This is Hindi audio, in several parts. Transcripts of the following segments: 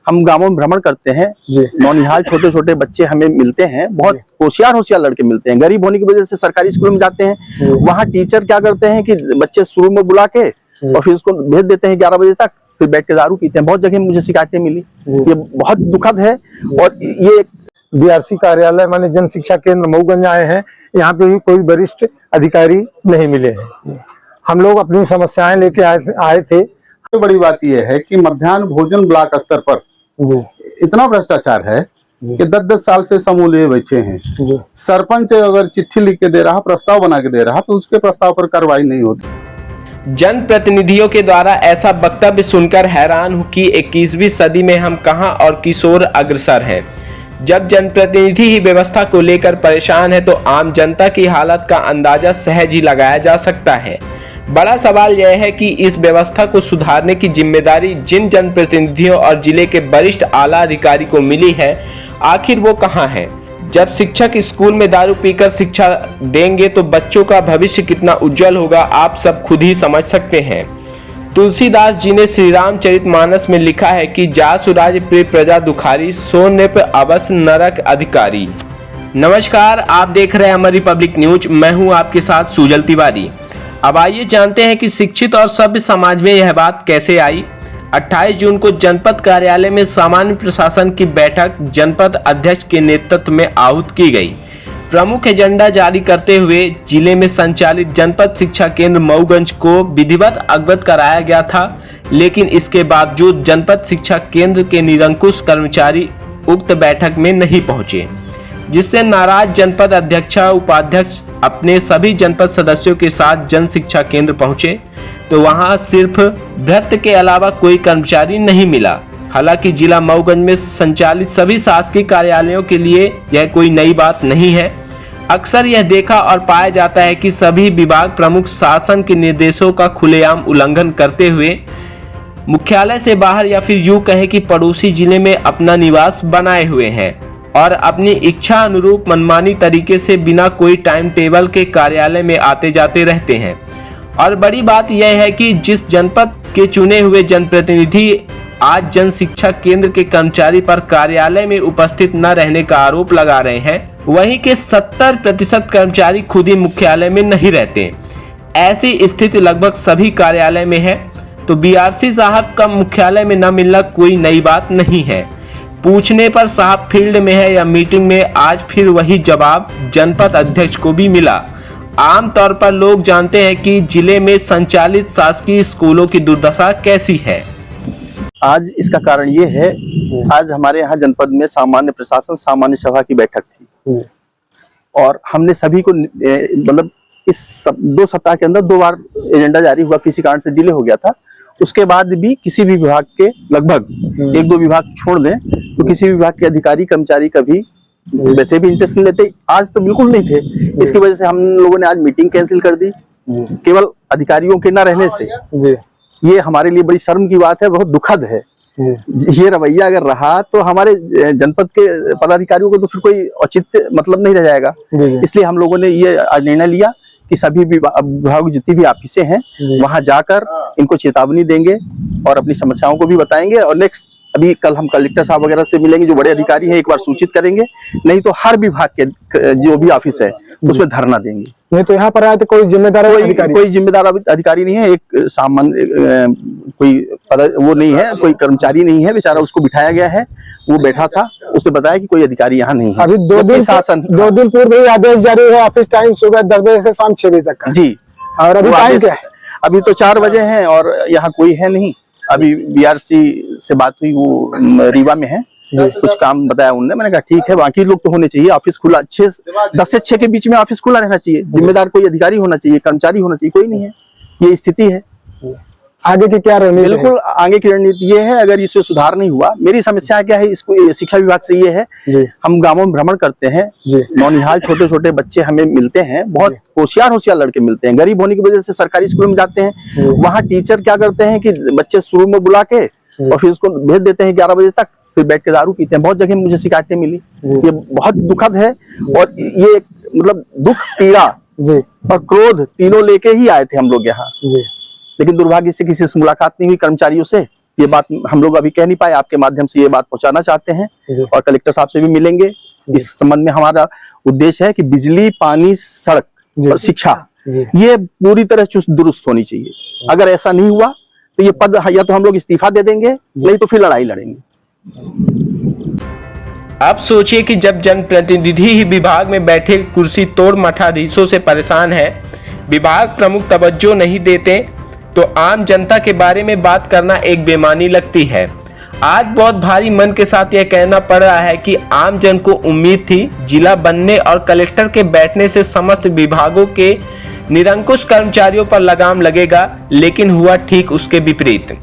हम गांवों में भ्रमण करते हैं नौनिहाल छोटे छोटे बच्चे हमें मिलते हैं, बहुत होशियार लड़के मिलते हैं। गरीब होने की वजह से सरकारी स्कूल में जाते हैं, वहाँ टीचर क्या करते हैं कि बच्चे शुरू में बुला के और फिर उसको भेज देते हैं 11 बजे तक, फिर बैठ के दारू पीते हैं। बहुत जगह मुझे शिकायतें मिली, ये बहुत दुखद है। और ये बीआरसी कार्यालय माने जन शिक्षा केंद्र मऊगंज आए हैं, यहाँ पे भी कोई वरिष्ठ अधिकारी नहीं मिले हैं। हम लोग अपनी समस्याएं लेके आए थे। तो बड़ी बात यह है कि मध्याह्न भोजन ब्लॉक स्तर पर इतना भ्रष्टाचार है कि 10-10 साल से समूह लिए बैठे हैं। सरपंच अगर चिट्ठी लिख के दे रहा, प्रस्ताव बना के दे रहा, तो उसके प्रस्ताव पर कार्रवाई नहीं होती। जनप्रतिनिधियों के द्वारा ऐसा वक्तव्य सुनकर हैरान हूं कि 21वीं सदी में हम कहां और किस ओर अग्रसर हैं। जब जनप्रतिनिधि ही व्यवस्था को लेकर परेशान है तो आम जनता की हालत का अंदाजा सहज ही लगाया जा सकता है। बड़ा सवाल यह है कि इस व्यवस्था को सुधारने की जिम्मेदारी जिन जनप्रतिनिधियों और जिले के वरिष्ठ आला अधिकारी को मिली है, आखिर वो कहां है। जब शिक्षक स्कूल में दारू पीकर शिक्षा देंगे तो बच्चों का भविष्य कितना उज्जवल होगा, आप सब खुद ही समझ सकते हैं। तुलसीदास जी ने श्री रामचरितमानस में लिखा है कि जासु राज प्रिय प्रजा दुखारी, सो नृप अवश्य नरक अधिकारी। नमस्कार, आप देख रहे हैं अमर रिपब्लिक न्यूज। मैं हूं आपके साथ सुजल तिवारी। अब आइए जानते हैं कि शिक्षित और सभ्य समाज में यह बात कैसे आई। 28 जून को जनपद कार्यालय में सामान्य प्रशासन की बैठक जनपद अध्यक्ष के नेतृत्व में आहूत की गई। प्रमुख एजेंडा जारी करते हुए जिले में संचालित जनपद शिक्षा केंद्र मऊगंज को विधिवत अवगत कराया गया था, लेकिन इसके बावजूद जनपद शिक्षा केंद्र के निरंकुश कर्मचारी उक्त बैठक में नहीं पहुंचे, जिससे नाराज जनपद अध्यक्ष उपाध्यक्ष अपने सभी जनपद सदस्यों के साथ जन शिक्षा केंद्र पहुंचे तो वहां सिर्फ भृत्य के अलावा कोई कर्मचारी नहीं मिला। हालांकि जिला मऊगंज में संचालित सभी शासकीय कार्यालयों के लिए यह कोई नई बात नहीं है। अक्सर यह देखा और पाया जाता है कि सभी विभाग प्रमुख शासन के निर्देशों का खुलेआम उल्लंघन करते हुए मुख्यालय से बाहर या फिर यूं कहें कि पड़ोसी जिले में अपना निवास बनाए हुए हैं और अपनी इच्छा अनुरूप मनमानी तरीके से बिना कोई टाइम टेबल के कार्यालय में आते जाते रहते हैं। और बड़ी बात यह है कि जिस जनपद के चुने हुए जनप्रतिनिधि आज जन शिक्षा केंद्र के कर्मचारी पर कार्यालय में उपस्थित न रहने का आरोप लगा रहे हैं, वहीं के 70% कर्मचारी खुद ही मुख्यालय में नहीं रहते। ऐसी स्थिति लगभग सभी कार्यालय में है, तो बीआरसी साहब का मुख्यालय में न मिलना कोई नई बात नहीं है। पूछने पर साहब फील्ड में है या मीटिंग में, आज फिर वही जवाब जनपद अध्यक्ष को भी मिला। आमतौर पर लोग जानते हैं कि जिले में संचालित शासकीय स्कूलों की दुर्दशा कैसी है। आज इसका कारण ये है, आज हमारे यहाँ जनपद में सामान्य प्रशासन सामान्य सभा की बैठक थी और हमने सभी को मतलब इस 2 सप्ताह के अंदर 2 बार एजेंडा जारी हुआ, किसी कारण से डिले हो गया था। उसके बाद भी किसी भी विभाग के लगभग 1-2 विभाग छोड़ दें तो किसी विभाग के अधिकारी कर्मचारी कभी वैसे भी इंटरेस्ट नहीं लेते। आज तो बिल्कुल नहीं थे। इसकी वजह से हम लोगों ने आज मीटिंग कैंसिल कर दी, केवल अधिकारियों के न रहने से। ये हमारे लिए बड़ी शर्म की बात है, बहुत दुखद है। ये रवैया अगर रहा तो हमारे जनपद के पदाधिकारियों को तो फिर कोई औचित्य मतलब नहीं रह जाएगा। इसलिए हम लोगों ने ये आज निर्णय लिया कि सभी विभाग जितनी भी ऑफिसें हैं वहां जाकर इनको चेतावनी देंगे और अपनी समस्याओं को भी बताएंगे। और नेक्स्ट अभी कल हम कलेक्टर साहब वगैरह से मिलेंगे, जो बड़े अधिकारी हैं, एक बार सूचित करेंगे। नहीं तो हर विभाग के जो भी ऑफिस है उसमें धरना देंगे। नहीं तो यहाँ पर आए तो कोई जिम्मेदार कोई जिम्मेदार अधिकारी नहीं है, एक सामान्य कोई वो नहीं है, कोई कर्मचारी नहीं है, बेचारा उसको बिठाया गया है, वो बैठा था, उसने बताया कि कोई अधिकारी यहाँ नहीं है। अभी 2 दिन पूर्व ही आदेश जारी हुआ, ऑफिस टाइम सुबह 10 बजे से शाम 6 बजे तक का। जी, और अभी टाइम क्या है? अभी तो 4 बजे हैं और यहाँ कोई है नहीं। अभी बीआरसी से बात हुई, वो रीवा में है, कुछ काम बताया उन्होंने। मैंने कहा ठीक है, बाकी लोग तो होने चाहिए, ऑफिस खुला 10 से 6 के बीच में ऑफिस खुला रहना चाहिए, जिम्मेदार कोई अधिकारी होना चाहिए, कर्मचारी होना चाहिए, कोई नहीं है। ये स्थिति है। आगे की क्या रणनीति? बिल्कुल आगे की रणनीति ये है, अगर इसमें सुधार नहीं हुआ, मेरी समस्या क्या है, इसको शिक्षा विभाग से ये है, हम गांवों में भ्रमण करते हैं, नौनिहाल छोटे छोटे बच्चे हमें मिलते हैं, बहुत होशियार लड़के मिलते हैं। गरीब होने की वजह से सरकारी स्कूल में जाते हैं, वहाँ टीचर क्या करते हैं कि बच्चे शुरू में बुला के और फिर उसको भेज देते हैं 11 बजे तक, फिर बैठ के दारू पीते हैं। बहुत जगह मुझे शिकायतें मिली, ये बहुत दुखद है। और ये मतलब दुख, पीड़ा और क्रोध तीनों लेके ही आए थे हम लोग यहाँ, लेकिन दुर्भाग्य से किसी से मुलाकात नहीं हुई कर्मचारियों से। ये बात हम लोग अभी कह नहीं पाए, आपके माध्यम से ये बात पहुंचाना चाहते हैं और कलेक्टर साहब से भी मिलेंगे। इस संबंध में हमारा उद्देश्य है कि बिजली, पानी, सड़क और शिक्षा ये पूरी तरह चुस्त दुरुस्त होनी चाहिए। अगर ऐसा नहीं हुआ तो ये पद या तो हम लोग इस्तीफा दे देंगे, नहीं तो फिर लड़ाई लड़ेंगे। अब सोचिए कि जब जनप्रतिनिधि ही विभाग में बैठे कुर्सी तोड़ मठाधीशों से परेशान है, विभाग प्रमुख तवज्जो नहीं देते, तो आम जनता के बारे में बात करना एक बेमानी लगती है। आज बहुत भारी मन के साथ यह कहना पड़ रहा है कि आम जन को उम्मीद थी जिला बनने और कलेक्टर के बैठने से समस्त विभागों के निरंकुश कर्मचारियों पर लगाम लगेगा, लेकिन हुआ ठीक उसके विपरीत।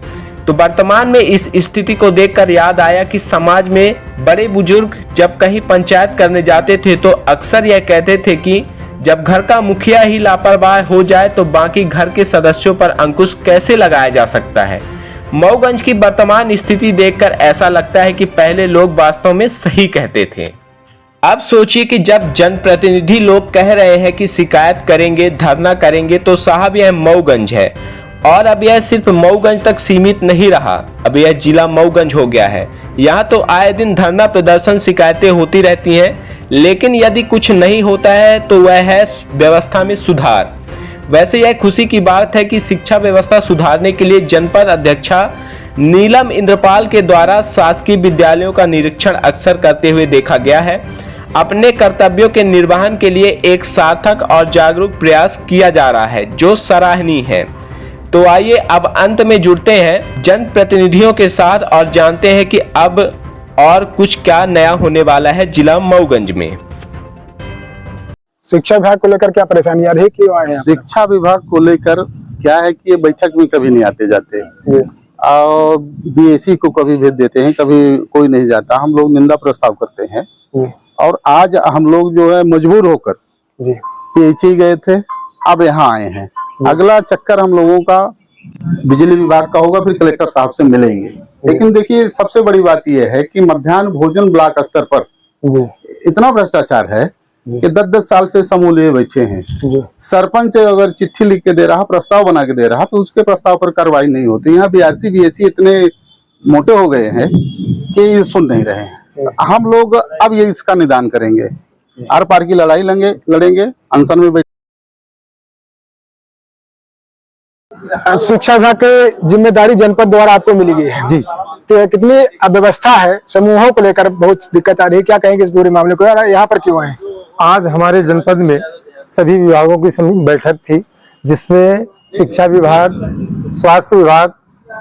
तो वर्तमान में इस स्थिति को देखकर याद आया कि समाज में बड़े बुजुर्ग जब कहीं पंचायत करने जाते थे तो अक्सर यह कहते थे कि जब घर का मुखिया ही लापरवाह हो जाए तो बाकी घर के सदस्यों पर अंकुश कैसे लगाया जा सकता है। मऊगंज की वर्तमान स्थिति देखकर ऐसा लगता है कि पहले लोग वास्तव में सही कहते थे। अब सोचिए कि जब जनप्रतिनिधि लोग कह रहे हैं कि शिकायत करेंगे, धरना करेंगे, तो साहब यह मऊगंज है और अब यह सिर्फ मऊगंज तक सीमित नहीं रहा, अब यह जिला मऊगंज हो गया है। यहाँ तो आए दिन धरना प्रदर्शन, शिकायतें होती रहती हैं, लेकिन यदि कुछ नहीं होता है तो वह है व्यवस्था में सुधार। वैसे यह खुशी की बात है कि शिक्षा व्यवस्था सुधारने के लिए जनपद अध्यक्षा नीलम इंद्रपाल के द्वारा शासकीय विद्यालयों का निरीक्षण अक्सर करते हुए देखा गया है। अपने कर्तव्यों के निर्वहन के लिए एक सार्थक और जागरूक प्रयास किया जा रहा है, जो सराहनीय है। तो आइए अब अंत में जुड़ते हैं जनप्रतिनिधियों के साथ और जानते हैं कि अब और कुछ क्या नया होने वाला है जिला मऊगंज में। शिक्षा विभाग को लेकर क्या परेशानी आ रही है, क्यों आए हैं? शिक्षा विभाग को लेकर क्या है कि ये बैठक में कभी नहीं आते जाते और बीएससी को कभी भेज देते हैं, कभी कोई नहीं जाता। हम लोग निंदा प्रस्ताव करते हैं और आज हम लोग जो है मजबूर होकर पीएचई गए थे, अब यहाँ आए हैं। अगला चक्कर हम लोगों का बिजली विभाग का होगा, फिर कलेक्टर साहब से मिलेंगे। लेकिन देखिए सबसे बड़ी बात यह है कि मध्याह्न भोजन ब्लॉक स्तर पर इतना भ्रष्टाचार है कि 10-10 साल से समूह लिए बैठे हैं। सरपंच अगर चिट्ठी लिख के दे रहा, प्रस्ताव बना के दे रहा, तो उसके प्रस्ताव पर कार्रवाई नहीं होती। यहाँ बीएससी इतने मोटे हो गए हैं कि ये सुन नहीं रहे हैं। हम लोग अब ये इसका निदान करेंगे, आर पार की लड़ाई लड़ेंगे, अनशन में बैठ। शिक्षा विभाग की जिम्मेदारी जनपद द्वारा आपको मिली गई है जी, तो कितनी अव्यवस्था है, समूहों को लेकर बहुत दिक्कत आ रही है, क्या कहेंगे इस पूरे मामले को? यहाँ पर क्यों आए? आज हमारे जनपद में सभी विभागों की बैठक थी, जिसमें शिक्षा विभाग, स्वास्थ्य विभाग,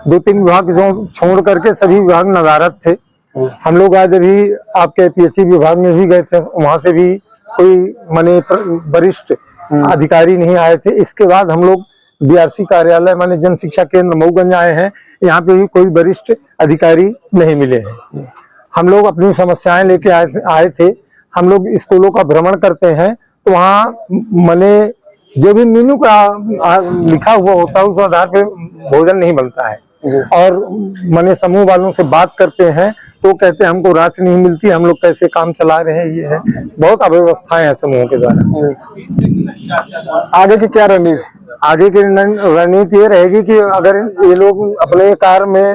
2-3 विभाग जो छोड़ करके सभी विभाग नदारद थे। हम लोग आज अभी आपके पीएचई विभाग में भी गए थे, वहां से भी कोई माने वरिष्ठ अधिकारी नहीं आए थे। इसके बाद हम लोग बीआरसी कार्यालय माने जन शिक्षा केंद्र मऊगंज आए हैं, यहाँ पे भी कोई वरिष्ठ अधिकारी नहीं मिले हैं। हम लोग अपनी समस्याएं लेके आए थे। हम लोग स्कूलों का भ्रमण करते हैं तो वहाँ माने जो भी मेनू का लिखा हुआ होता है उस आधार पे भोजन नहीं बनता है, और माने समूह वालों से बात करते हैं तो कहते हैं हमको राशि नहीं मिलती, हम लोग कैसे काम चला रहे हैं। ये है बहुत अव्यवस्थाएं हैं समूहों के द्वारा। आगे की क्या रणनीति? आगे की रणनीति ये रहेगी कि अगर ये लोग अपने कार्य में